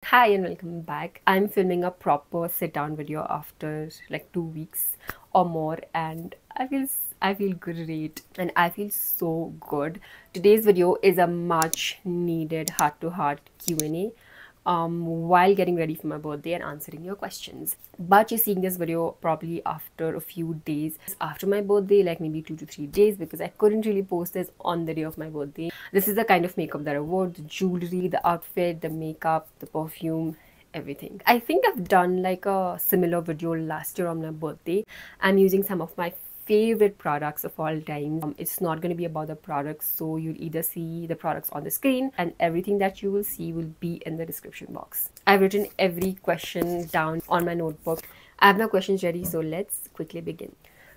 Hi and welcome back. I'm filming a proper sit down video after like 2 weeks or more, and I feel great and I feel so good. Today's video is a much needed heart to heart Q&A while getting ready for my birthday and answering your questions. But you're seeing this video probably after a few days after my birthday, like maybe 2 to 3 days, because I couldn't really post this on the day of my birthday. This is the kind of makeup that I wore, the jewelry, the outfit, the makeup, the perfume, everything. I think I've done like a similar video last year on my birthday. I'm using some of my favorite products of all time. It's not going to be about the products, so you'll either see the products on the screen and everything that you will see will be in the description box. I've written every question down on my notebook. I have my questions ready, so let's quickly begin.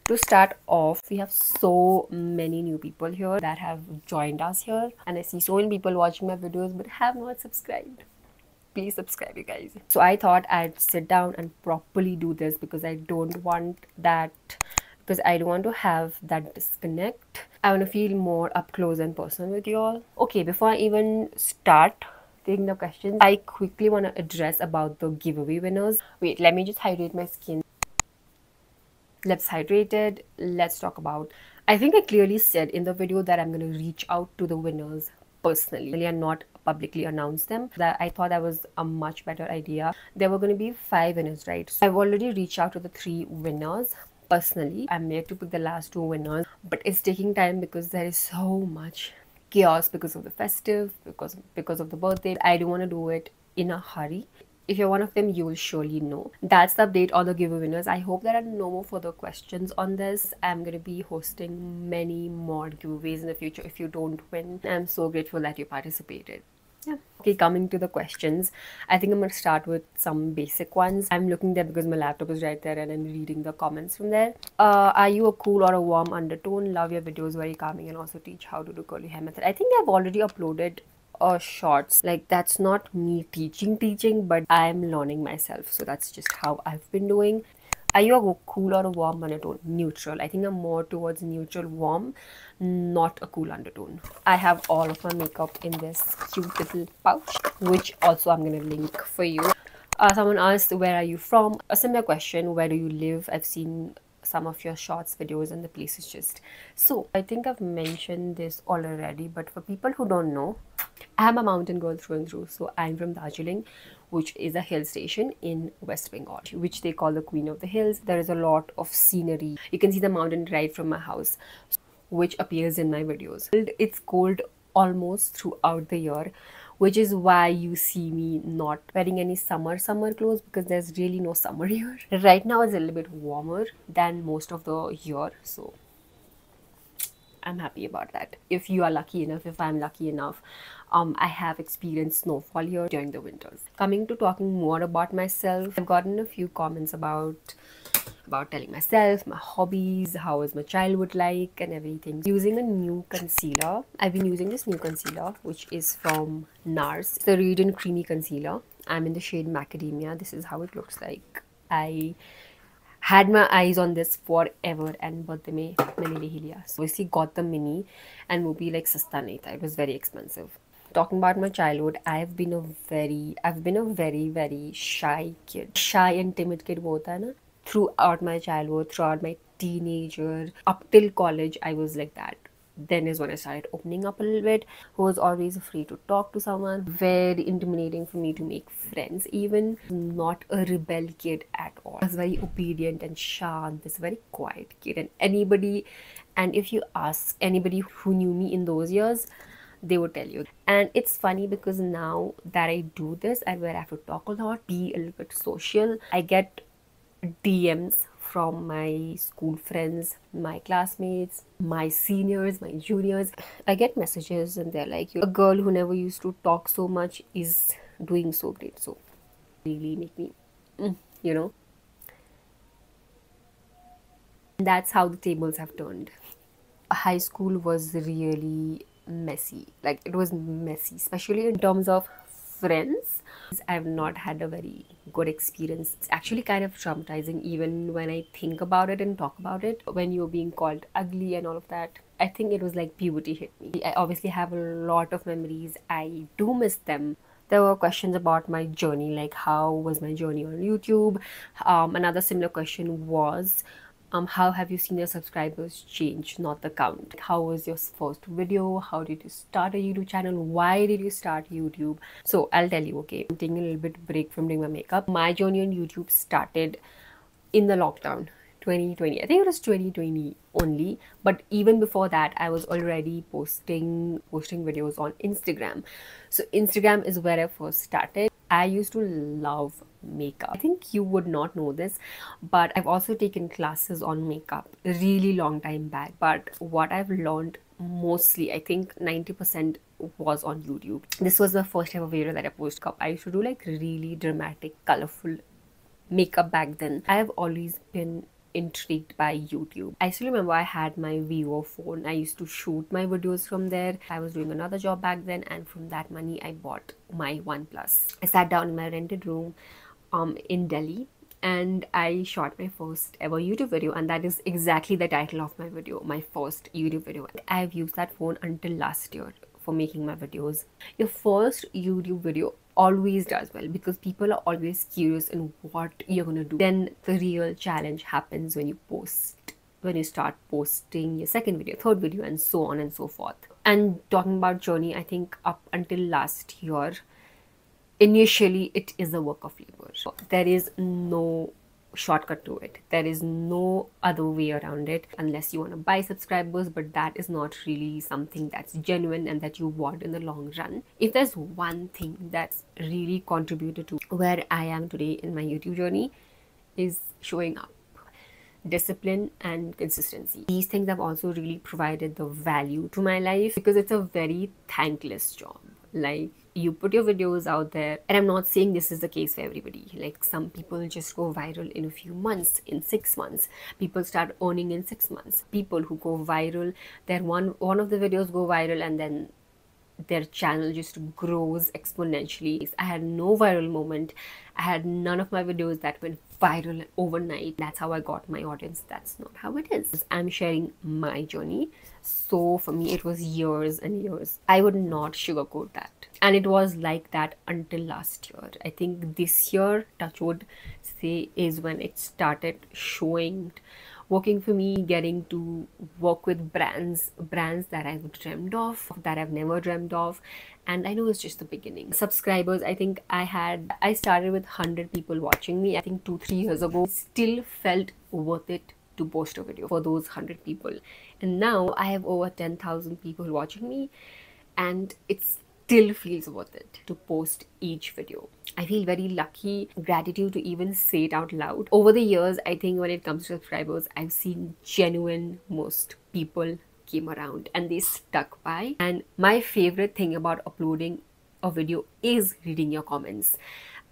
To start off, we have so many new people here that have joined us here, and I see so many people watching my videos but have not subscribed. Please subscribe, you guys. So I thought I'd sit down and properly do this because I don't want to have that disconnect. I want to feel more up close and personal with you all. Okay, before I even start taking the questions, I quickly want to address about the giveaway winners. Wait, let me just hydrate my skin. Lips hydrated. Let's talk about, I think I clearly said in the video that I'm going to reach out to the winners personally and not publicly announce them. That I thought that was a much better idea. There were going to be 5 winners, right? So I've already reached out to the 3 winners personally. I'm yet to pick the last 2 winners, but it's taking time because there is so much chaos because of the festive, because of the birthday. I don't want to do it in a hurry. If you're one of them, you will surely know. That's the update on the giveaway winners. I hope there are no more further questions on this. I'm going to be hosting many more giveaways in the future if you don't win. I'm so grateful that you participated. Yeah. Okay, coming to the questions, I think I'm going to start with some basic ones. I'm looking there because my laptop is right there and I'm reading the comments from there. Are you a cool or a warm undertone? Love your videos, very calming, and also teach how to do curly hair method. I think I've already uploaded shorts. Like, that's not me teaching, but I'm learning myself, so that's just how I've been doing. Are you a cool or a warm undertone? Neutral. I think I'm more towards neutral, warm, not a cool undertone. I have all of my makeup in this cute little pouch, which also I'm gonna link for you. Someone asked, where are you from? A similar question, where do you live? I've seen some of your shorts videos and the place is just so. I think I've mentioned this already, but for people who don't know, I'm a mountain girl through and through. So I'm from Darjeeling, which is a hill station in West Bengal, which they call the Queen of the Hills. There is a lot of scenery. You can see the mountain right from my house, which appears in my videos. It's cold almost throughout the year, which is why you see me not wearing any summer clothes, because there's really no summer here. Right now it's a little bit warmer than most of the year, so I'm happy about that. If you are lucky enough, if I'm lucky enough, I have experienced snowfall here during the winters. Coming to talking more about myself, I've gotten a few comments about telling myself, my hobbies, how was my childhood like, and everything. Using a new concealer. I've been using this new concealer, which is from NARS. It's the Radiant Creamy Concealer. I'm in the shade Macedamia. This is how it looks like. I had my eyes on this forever and birthday mein maine le hi liya. So obviously got the mini and wo bhi like sasta nahi tha. It was very expensive. Talking about my childhood, I've been a very shy kid. Shy and timid kid wo hota hai na. Throughout my childhood, throughout my teenager, up till college, I was like that. Then is when I started opening up a little bit. I was always afraid to talk to someone. Very intimidating for me to make friends even. Not a rebel kid at all. I was very obedient and shant, this very quiet kid. And if you ask anybody who knew me in those years, they would tell you. And it's funny because now that I do this and where I have to talk a lot, be a little bit social, I get DMs from my school friends, my classmates, my seniors, my juniors. I get messages and they're like, a girl who never used to talk so much is doing so great. So really make me, you know. That's how the tables have turned. High school was really messy. Like, it was messy, especially in terms of friends. I've not had a very good experience. It's actually kind of traumatizing even when I think about it and talk about it. When you're being called ugly and all of that, I think it was like puberty hit me. I obviously have a lot of memories. I do miss them, There were questions about my journey, like how was my journey on YouTube. Another similar question was, how have you seen your subscribers change, not the count? How was your first video? How did you start a YouTube channel? Why did you start YouTube? So I'll tell you, okay, I'm taking a little bit break from doing my makeup. My journey on YouTube started in the lockdown 2020. I think it was 2020 only, but even before that I was already posting videos on Instagram. So Instagram is where I first started. I used to love makeup. I think you would not know this, but I've also taken classes on makeup a really long time back. But what I've learned mostly, I think 90%, was on YouTube. This was the first ever video that I posted. I used to do like really dramatic, colorful makeup back then. I have always been intrigued by YouTube. I still remember I had my Vivo phone. I used to shoot my videos from there. I was doing another job back then, and from that money I bought my OnePlus. I sat down in my rented room in Delhi, and I shot my first ever YouTube video, and that is exactly the title of my video, my first YouTube video. I've used that phone until last year for making my videos. Your first YouTube video always does well because people are always curious in what you're gonna do. Then the real challenge happens when you start posting your second video, third video, and so on and so forth. And talking about journey, I think up until last year, initially it is a work of labor. There is no shortcut to it. There is no other way around it, unless you want to buy subscribers, but that is not really something that's genuine and that you want in the long run. If there's one thing that's really contributed to where I am today in my YouTube journey, is showing up, discipline, and consistency. These things have also really provided the value to my life because it's a very thankless job. Like, you put your videos out there, and I'm not saying this is the case for everybody. Like, some people just go viral in a few months, in 6 months. People start earning in 6 months. People who go viral, their one of the videos go viral, and then their channel just grows exponentially. I had no viral moment. I had none of my videos that went viral overnight. That's how I got my audience. That's not how it is. I'm sharing my journey. So for me, it was years and years. I would not sugarcoat that. And it was like that until last year. I think this year, touch wood, say, is when it started showing, working for me, getting to work with brands that I've dreamed of, that I've never dreamed of. And I know it's just the beginning. Subscribers, I think I started with 100 people watching me, I think 2-3 years ago. It still felt worth it to post a video for those 100 people. And now I have over 10,000 people watching me, and it's still feels worth it to post each video. I feel very lucky, gratitude to even say it out loud. Over the years, I think when it comes to subscribers, I've seen genuine, most people came around and they stuck by. And my favorite thing about uploading a video is reading your comments.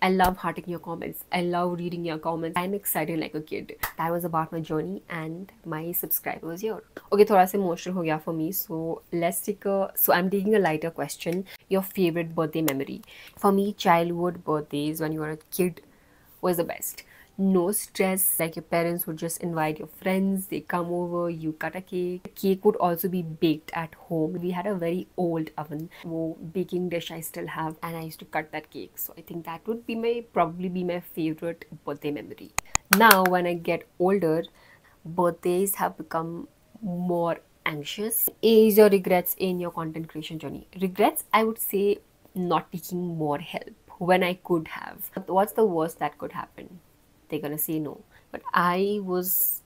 I love hearting your comments. I love reading your comments. I'm excited like a kid. That was about my journey and my subscribers here. Okay, thoda sa emotional ho gaya for me. So I'm taking a lighter question. Your favorite birthday memory? For me, childhood birthdays when you were a kid was the best. No stress, like your parents would just invite your friends, they come over, you cut a cake. The cake would also be baked at home. We had a very old oven. Wo baking dish I still have, and I used to cut that cake. So I think that would be probably be my favorite birthday memory. Now when I get older, birthdays have become more anxious. Is your regrets in your content creation journey? Regrets, I would say not taking more help when I could have. What's the worst that could happen? They're gonna say no. But I was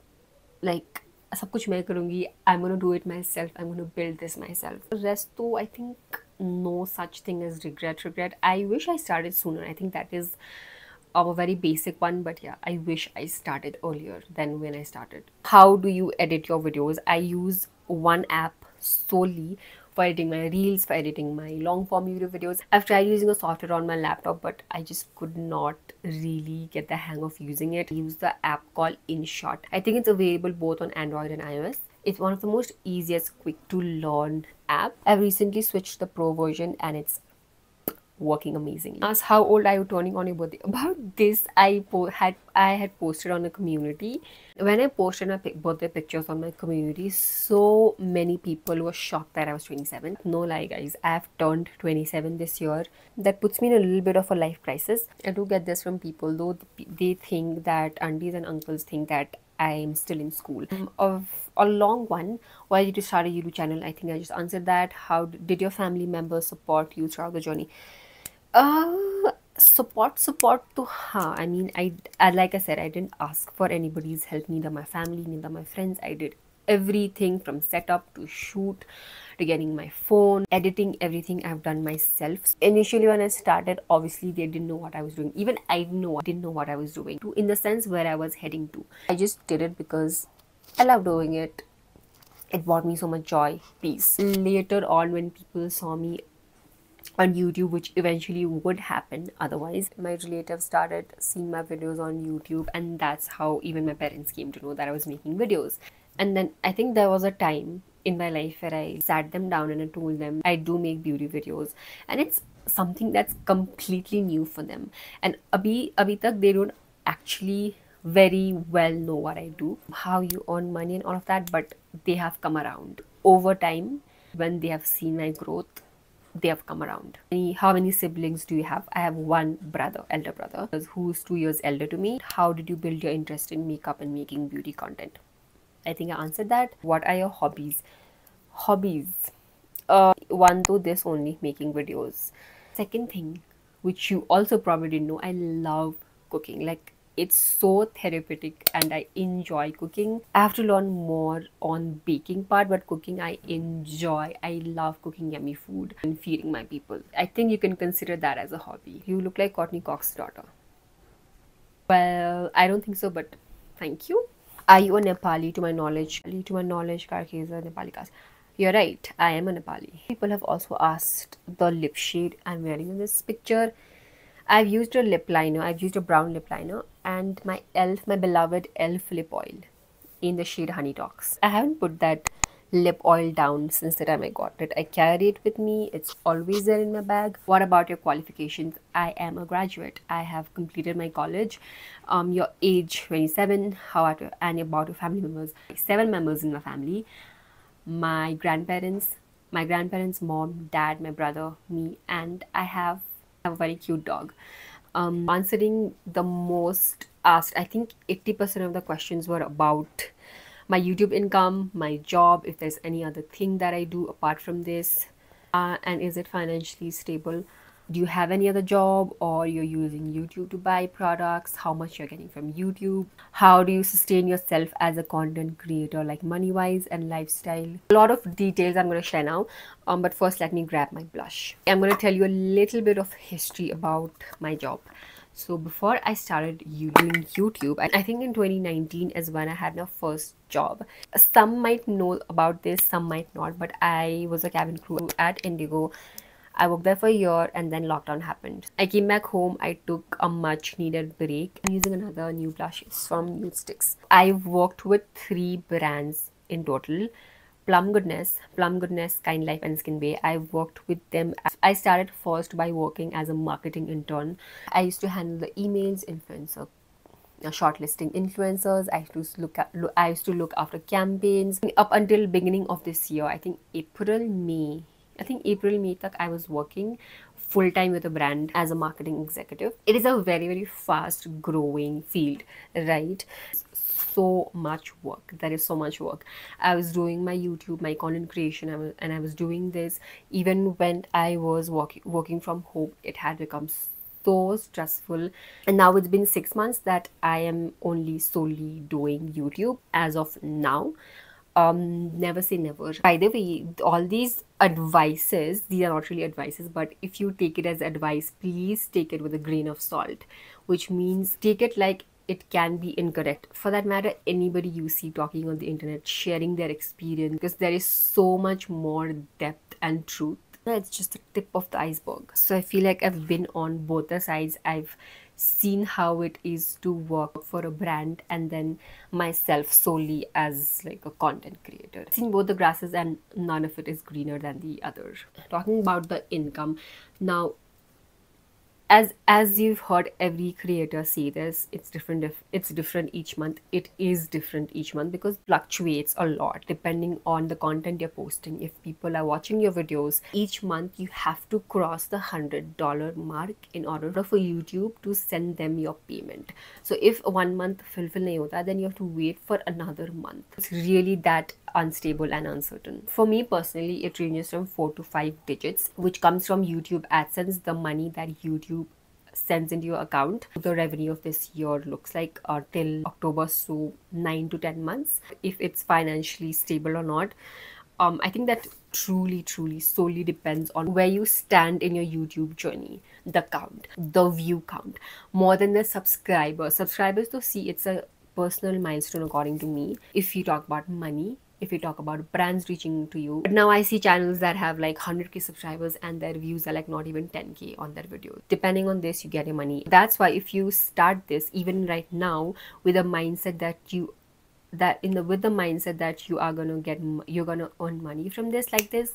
like, सब कुछ मैं करूँगी, I'm gonna do it myself, I'm gonna build this myself. The rest though, I think no such thing as regret. I wish I started sooner. I think that is a very basic one, but yeah, I wish I started earlier than when I started. How do you edit your videos? I use one app solely for editing my reels, for editing my long form YouTube videos. I've tried using a software on my laptop, but I just could not really get the hang of using it. I use the app called InShot. I think it's available both on Android and iOS. It's one of the most easiest, quick to learn app. I've recently switched the pro version and it's working amazingly. Ask how old are you turning on your birthday? About this, I had posted on a community. When I posted my birthday pictures on my community, so many people were shocked that I was 27. No lie, guys, I have turned 27 this year. That puts me in a little bit of a life crisis. I do get this from people, though they think that aunties and uncles think that I'm still in school. Of a long one, why did you start a YouTube channel? I think I just answered that. How did your family members support you throughout the journey? Support to I mean, I like I said, I didn't ask for anybody's help, neither my family, neither my friends. I did everything from setup to shoot to getting my phone, editing, everything I've done myself. Initially when I started, obviously they didn't know what I was doing. Even I didn't know what I was doing, in the sense where I was heading to. I just did it because I love doing it. It brought me so much joy, peace. Later on, when people saw me on YouTube, which eventually would happen otherwise, my relatives started seeing my videos on YouTube, and that's how even my parents came to know that I was making videos. And then I think there was a time in my life where I sat them down and I told them I do make beauty videos, and it's something that's completely new for them. And abhi tak they don't actually very well know what I do, how you earn money and all of that, but they have come around over time. When they have seen my growth, they have come around. How many siblings do you have? I have one brother, elder brother, who's 2 years elder to me. How did you build your interest in makeup and making beauty content? I think I answered that. What are your hobbies? One to this only, making videos. Second thing, which you also probably didn't know, I love cooking. Like, it's so therapeutic and I enjoy cooking. I have to learn more on baking part, but cooking I enjoy. I love cooking yummy food and feeding my people. I think you can consider that as a hobby. You look like Courtney Cox's daughter. Well, I don't think so, but thank you. Are you a Nepali? To my knowledge, Karki is a Nepali caste. You're right, I am a Nepali. People have also asked the lip shade I'm wearing in this picture. I've used a lip liner. I've used a brown lip liner and my e.l.f, my beloved e.l.f lip oil in the shade Honey Talks. I haven't put that lip oil down since the time I got it. I carry it with me. It's always there in my bag. What about your qualifications? I am a graduate. I have completed my college. Your age 27. How about your, and about your family members? 7 members in my family. My grandparents, mom, dad, my brother, me, and I have a very cute dog. Answering the most asked, I think 80% of the questions were about my YouTube income, my job, if there's any other thing that I do apart from this, and is it financially stable? Do you have any other job, or you're using YouTube to buy products? How much you're getting from YouTube? How do you sustain yourself as a content creator, like money-wise and lifestyle? A lot of details I'm going to share now, but first let me grab my blush. I'm going to tell you a little bit of history about my job. So before I started doing YouTube, I think in 2019 is when I had my first job. Some might know about this, some might not, but I was a cabin crew at Indigo. I worked there for a year and then lockdown happened. I came back home. I took a much needed break. I'm using another new blush. It's from Nudestix. I've worked with 3 brands in total. Plum Goodness, Kindlife and Skin Bay. I've worked with them. I started first by working as a marketing intern. I used to handle the emails, shortlisting influencers. I used to look after campaigns up until beginning of this year. I think April, May tak I was working full-time with a brand as a marketing executive. It is a very, very fast growing field, right? So much work. There is so much work. I was doing my YouTube, my content creation, and I was doing this even when I was working from home. It had become so stressful, and now it's been 6 months that I am only solely doing YouTube as of now. Never say never. By the way, all these advices, these are not really advices, but if you take it as advice, please take it with a grain of salt, which means take it like it can be incorrect. For that matter, anybody you see talking on the internet, sharing their experience, because there is so much more depth and truth. It's just the tip of the iceberg. So I feel like I've been on both the sides. I've seen how it is to work for a brand and then myself solely as like a content creator. I've seen both the grasses and none of it is greener than the other. Talking about the income now, As you've heard every creator say this, it's different. If it's different each month, it is different each month because it fluctuates a lot depending on the content you're posting. If people are watching your videos each month, you have to cross the $100 mark in order for YouTube to send them your payment. So if 1 month fulfill nahi hota, then you have to wait for another month. It's really that unstable and uncertain. For me personally, it ranges from 4 to 5 digits, which comes from YouTube AdSense, the money that YouTube sends into your account. The revenue of this year looks like till October, so 9 to 10 months. If it's financially stable or not, I think that truly solely depends on where you stand in your YouTube journey. The count, the view count, more than the subscribers to see, it's a personal milestone according to me. If you talk about money, if you talk about brands reaching to you. But now I see channels that have like 100k subscribers and their views are like not even 10k on their videos. Depending on this, you get your money. That's why if you start this even right now with a mindset that you with the mindset that you're gonna earn money from this, like this,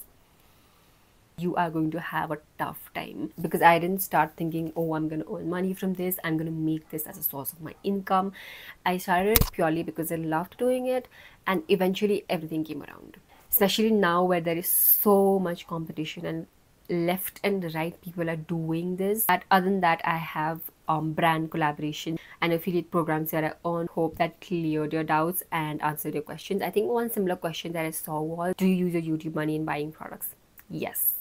you are going to have a tough time. Because I didn't start thinking, oh, I'm gonna earn money from this, I'm gonna make this as a source of my income. I started it purely because I loved doing it, and eventually everything came around. Especially now where there is so much competition and left and right people are doing this. Other than that, I have brand collaboration and affiliate programs that I earn. Hope that cleared your doubts and answered your questions. I think one similar question that I saw was, do you use your YouTube money in buying products? Yes.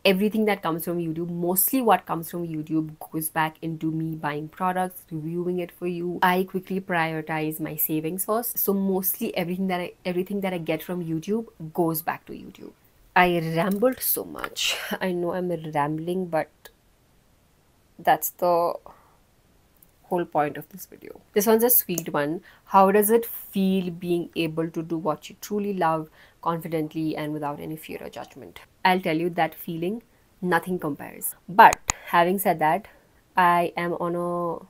Everything that comes from YouTube, mostly what comes from YouTube, goes back into me buying products, reviewing it for you. I quickly prioritize my savings first, so mostly everything that I get from YouTube goes back to YouTube. I rambled so much. I know I'm rambling, but that's the whole point of this video. This one's a sweet one. How does it feel being able to do what you truly love confidently and without any fear or judgment? I'll tell you that feeling, nothing compares. But having said that, I am on a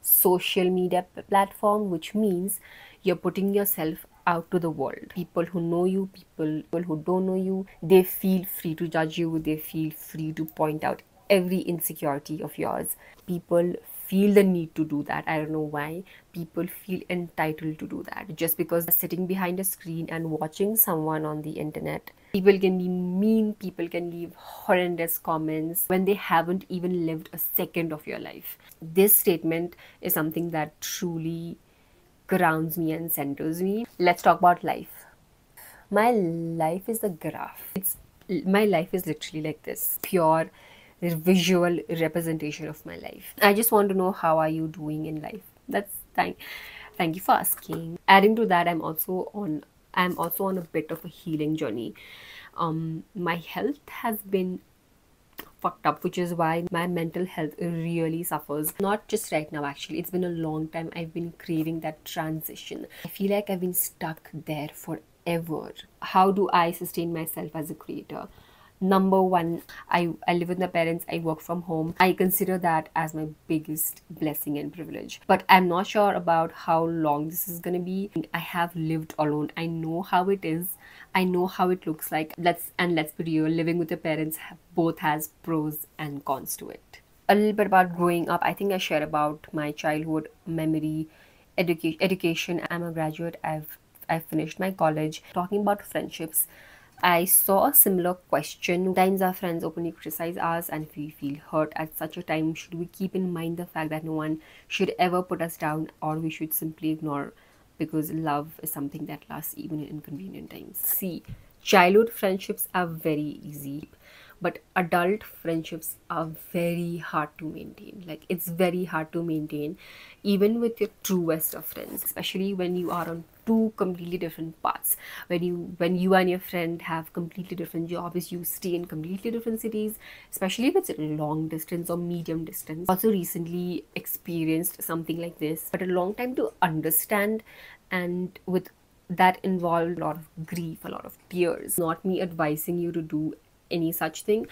social media platform, which means you're putting yourself out to the world. People who know you, people who don't know you, they feel free to judge you, they feel free to point out every insecurity of yours. People feel the need to do that. I don't know why. People feel entitled to do that just because they're sitting behind a screen and watching someone on the internet. People can be mean, people can leave horrendous comments when they haven't even lived a second of your life. This statement is something that truly grounds me and centers me. Let's talk about life. My life is a graph. My life is literally like this, pure visual representation of my life. I just want to know, how are you doing in life? Thank you for asking. Adding to that, I'm also on a bit of a healing journey. My health has been fucked up, which is why my mental health really suffers. Not just right now, actually, it's been a long time. I've been craving that transition. I feel like I've been stuck there forever. How do I sustain myself as a creator? Number one, I live with my parents, I work from home. I consider that as my biggest blessing and privilege. But I'm not sure about how long this is gonna be. I have lived alone. I know how it is. I know how it looks like. Let's be real, living with your parents both has pros and cons to it. A little bit about growing up. I think I share about my childhood memory, education. I'm a graduate. I've finished my college. Talking about friendships, I saw a similar question. Sometimes our friends openly criticize us, and if we feel hurt at such a time, should we keep in mind the fact that no one should ever put us down, or we should simply ignore, because love is something that lasts even in inconvenient times? See, childhood friendships are very easy, but adult friendships are very hard to maintain. Like, it's very hard to maintain even with your truest of friends, especially when you are on two completely different paths. When you and your friend have completely different jobs, you stay in completely different cities, especially if it's long distance or medium distance. Also recently experienced something like this, but a long time to understand, and with that involved a lot of grief, a lot of tears. Not me advising you to do any such thing,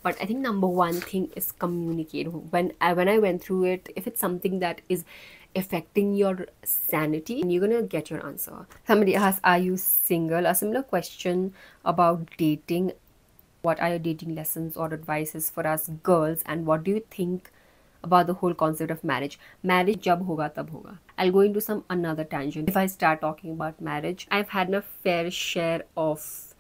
but I think number one thing is communicate. When I went through it, if it's something that is affecting your sanity, and you're gonna get your answer. Somebody asked, are you single? A similar question about dating. What are your dating lessons or advices for us girls, and what do you think about the whole concept of marriage? Marriage jab hoga tab hoga. I'll go into some another tangent if I start talking about marriage. I've had a fair share of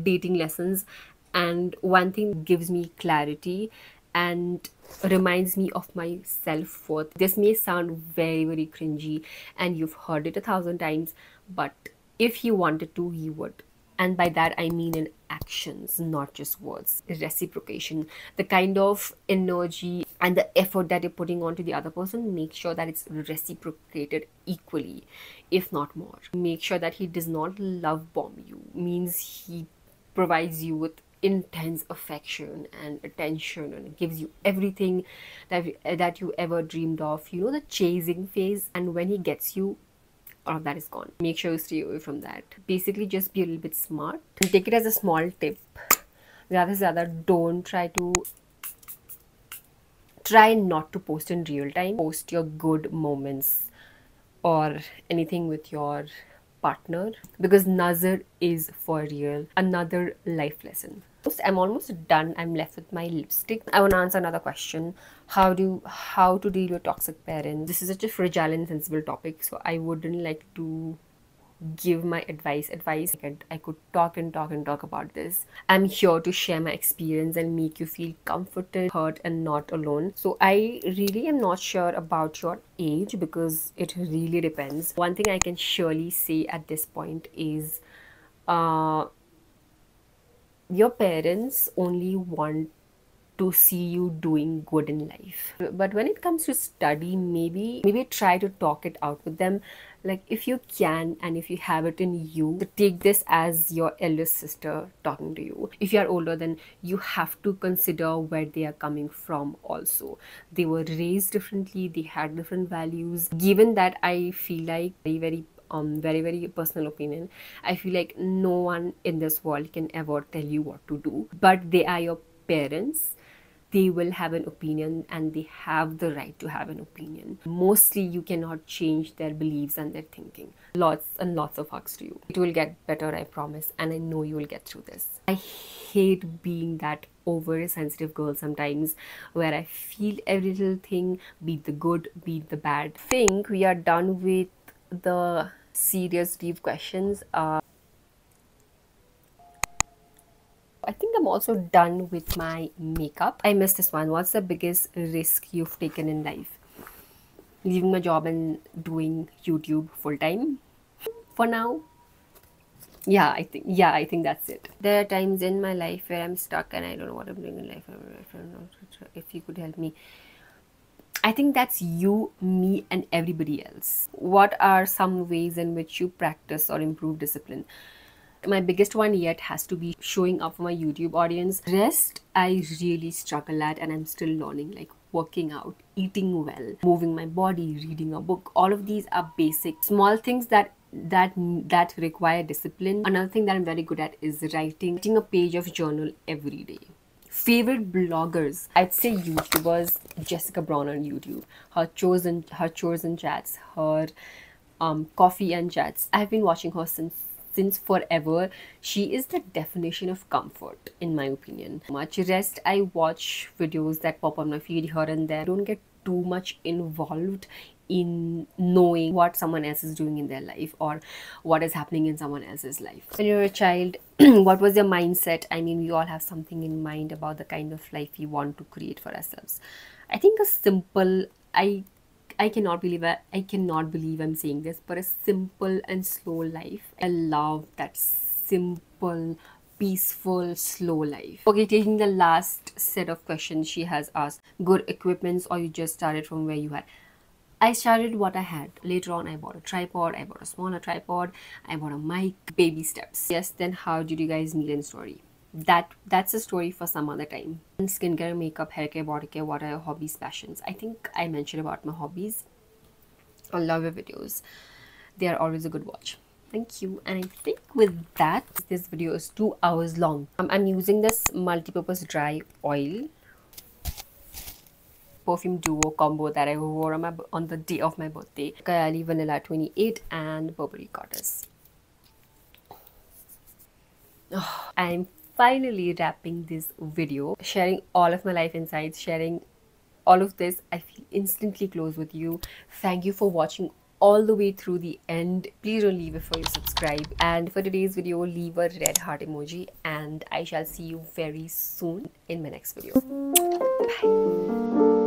dating lessons, and one thing gives me clarity and reminds me of my self-worth. This may sound very, very cringy, and you've heard it 1,000 times, but if he wanted to, he would. And by that I mean in actions, not just words. Reciprocation, the kind of energy and the effort that you're putting onto the other person, make sure that it's reciprocated equally, if not more. Make sure that he does not love bomb you, means he provides you with intense affection and attention and gives you everything that you ever dreamed of. You know, the chasing phase, and when he gets you, all of that is gone. Make sure you stay away from that. Basically, just be a little bit smart and take it as a small tip. Rather, don't try not to post in real time. Post your good moments or anything with your partner, because nazar is for real. Another life lesson. I'm almost done. I'm left with my lipstick. I want to answer another question. How to deal with toxic parents? This is such a fragile and sensible topic, so I wouldn't like to give my advice. I could talk and talk and talk about this. I'm here to share my experience and make you feel comforted, heard, and not alone. So I really am not sure about your age, because it really depends. One thing I can surely say at this point is your parents only want to see you doing good in life. But when it comes to study, maybe try to talk it out with them. Like, if you can, and if you have it in you, to take this as your eldest sister talking to you. If you are older, then you have to consider where they are coming from also. They were raised differently, they had different values. Given that, I feel like very personal opinion, I feel like no one in this world can ever tell you what to do, but they are your parents. They will have an opinion, and they have the right to have an opinion. Mostly you cannot change their beliefs and their thinking. Lots and lots of hugs to you. It will get better, I promise, and I know you will get through this. I hate being that oversensitive girl sometimes, where I feel every little thing, be it the good, be it the bad. I think we are done with the serious deep questions. I think I'm also done with my makeup. I missed this one. What's the biggest risk you've taken in life? Leaving my job and doing YouTube full time? For now, yeah, I think that's it. There are times in my life where I'm stuck and I don't know what I'm doing in life. I don't know if you could help me. I think that's you, me, and everybody else. What are some ways in which you practice or improve discipline? My biggest one yet has to be showing up for my YouTube audience. Rest, I really struggle at, and I'm still learning, like working out, eating well, moving my body, reading a book. All of these are basic, small things that require discipline. Another thing that I'm very good at is writing a page of journal every day. Favorite bloggers, I'd say YouTubers. Jessica Brown on YouTube, her chores and chats, her coffee and chats. I've been watching her since forever. She is the definition of comfort, in my opinion. Much rest, I watch videos that pop on my feed here and there. I don't get too much involved in knowing what someone else is doing in their life or what is happening in someone else's life. When you're a child, what was your mindset? I mean, we all have something in mind about the kind of life we want to create for ourselves. I think a simple, I cannot believe I'm saying this, but a simple and slow life. I love that simple, peaceful, slow life. Okay, taking the last set of questions she has asked. Good equipments, or you just started from where you had? I started what I had. Later on, I bought a tripod, I bought a smaller tripod, I bought a mic. Baby steps. Yes, then how did you guys meet in story? That's a story for some other time. Skincare, makeup, hair care, body care, what are your hobbies, passions? I think I mentioned about my hobbies. I love your videos. They are always a good watch. Thank you. And I think with that, this video is 2 hours long. I'm using this multi-purpose dry oil perfume duo combo that I wore on the day of my birthday. Kayali Vanilla 28 and Burberry Goddess. Oh, I'm finally wrapping this video, sharing all of my life insights, sharing all of this. I feel instantly close with you. Thank you for watching all the way through the end. Please don't leave before you subscribe, and for today's video leave a red heart emoji, and I shall see you very soon in my next video. Bye.